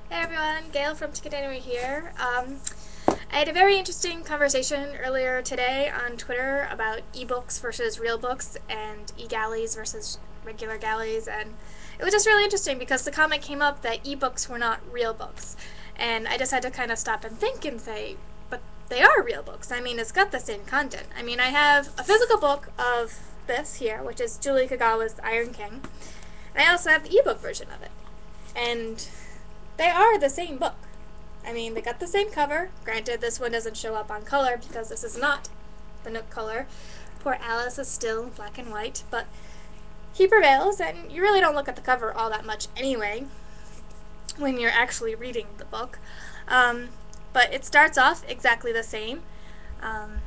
Hey everyone, Gail from Ticket Anyway here. I had a very interesting conversation earlier today on Twitter about ebooks versus real books and e-galleys versus regular galleys, and it was just really interesting because the comment came up that ebooks were not real books, and I just had to kind of stop and think and say, but they are real books. I mean, it's got the same content. I mean, I have a physical book of this here, which is Julie Kagawa's The Iron King, and I also have the ebook version of it, and they are the same book. I mean, they got the same cover. Granted, this one doesn't show up on color because this is not the Nook color. Poor Alice is still black and white, but he prevails, and you really don't look at the cover all that much anyway when you're actually reading the book. But it starts off exactly the same. Um,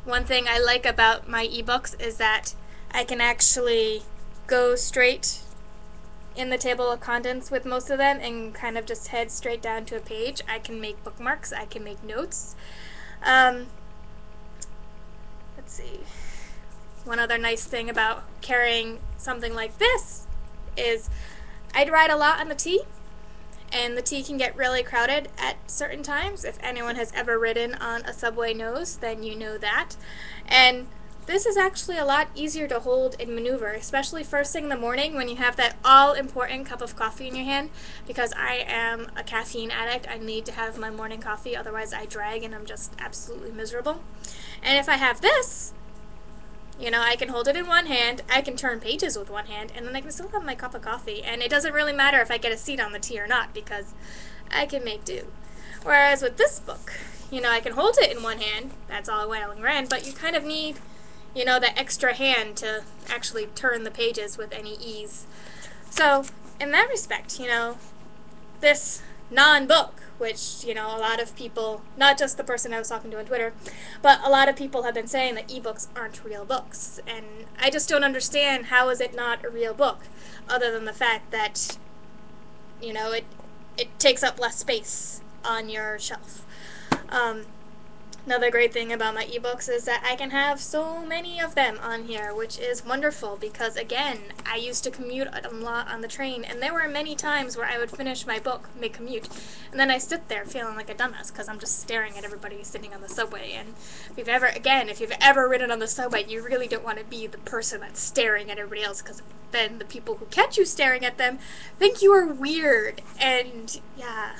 One thing I like about my ebooks is that I can actually go straight in the table of contents with most of them and kind of just head straight down to a page. I can make bookmarks, I can make notes. Let's see. One other nice thing about carrying something like this is I'd ride a lot on the T, and the T can get really crowded at certain times. If anyone has ever ridden on a subway knows, then you know that. And this is actually a lot easier to hold and maneuver, especially first thing in the morning when you have that all-important cup of coffee in your hand, because I am a caffeine addict. I need to have my morning coffee, otherwise I drag and I'm just absolutely miserable. And if I have this, I can hold it in one hand, I can turn pages with one hand, and then I can still have my cup of coffee, and it doesn't really matter if I get a seat on the T or not, because I can make do. Whereas with this book, I can hold it in one hand, that's all well and grand, but you kind of need that extra hand to actually turn the pages with any ease. So, in that respect, this non-book, which, a lot of people, not just the person I was talking to on Twitter, but a lot of people have been saying that ebooks aren't real books. And I just don't understand how is it not a real book, other than the fact that, it takes up less space on your shelf. Another great thing about my ebooks is that I can have so many of them on here, which is wonderful because, again, I used to commute a lot on the train, and there were many times where I would finish my book mid-commute, and then I sit there feeling like a dumbass because I'm just staring at everybody sitting on the subway. And if you've ever ridden on the subway, you really don't want to be the person that's staring at everybody else, because then the people who catch you staring at them think you are weird, and yeah.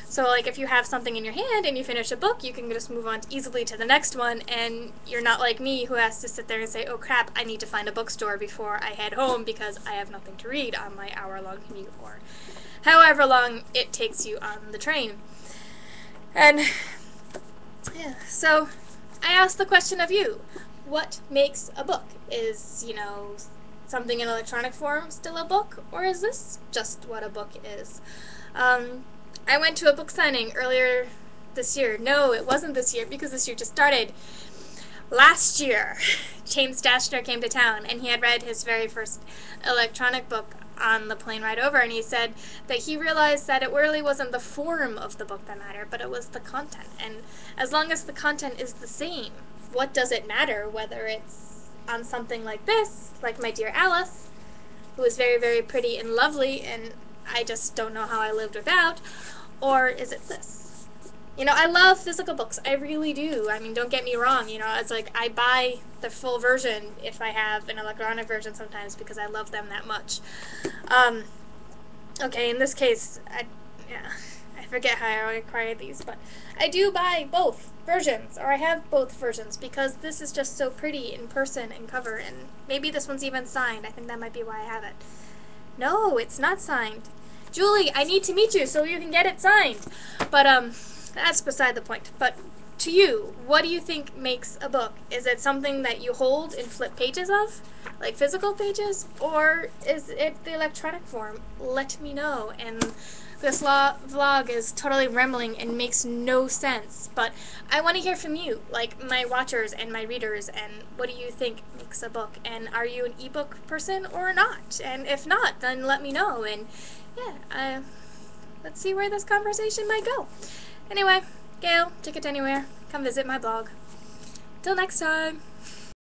So, like, if you have something in your hand and you finish a book, you can just move on easily to the next one, and you're not like me who has to sit there and say, oh crap, I need to find a bookstore before I head home because I have nothing to read on my hour-long commute, or however long it takes you on the train. And, yeah, so I asked the question of you, what makes a book? Is, something in electronic form still a book, or is this just what a book is? I went to a book signing earlier this year. No, it wasn't this year because this year just started. Last year, James Dashner came to town and he had read his very first electronic book on the plane ride over, and he said that he realized that it really wasn't the form of the book that mattered, but it was the content. And as long as the content is the same, what does it matter whether it's on something like this, like my dear Alice, who is very, very pretty and lovely, and I just don't know how I lived without, or is it this? I love physical books. I really do. I mean, don't get me wrong. It's like I buy the full version if I have an electronic version sometimes because I love them that much. Okay, in this case, I forget how I acquired these, but I do buy both versions, or I have both versions, because this is just so pretty in person and cover, and maybe this one's even signed. I think that might be why I have it. No, it's not signed. Julie, I need to meet you so you can get it signed. But, that's beside the point. But to you, what do you think makes a book? Is it something that you hold and flip pages of, like physical pages, or is it the electronic form? Let me know. And this vlog is totally rambling and makes no sense, but I want to hear from you, like my watchers and my readers, and what do you think makes a book? And are you an ebook person or not? And if not, then let me know. And yeah, let's see where this conversation might go. Anyway, Gail, Ticket Anywhere, come visit my blog. Till next time.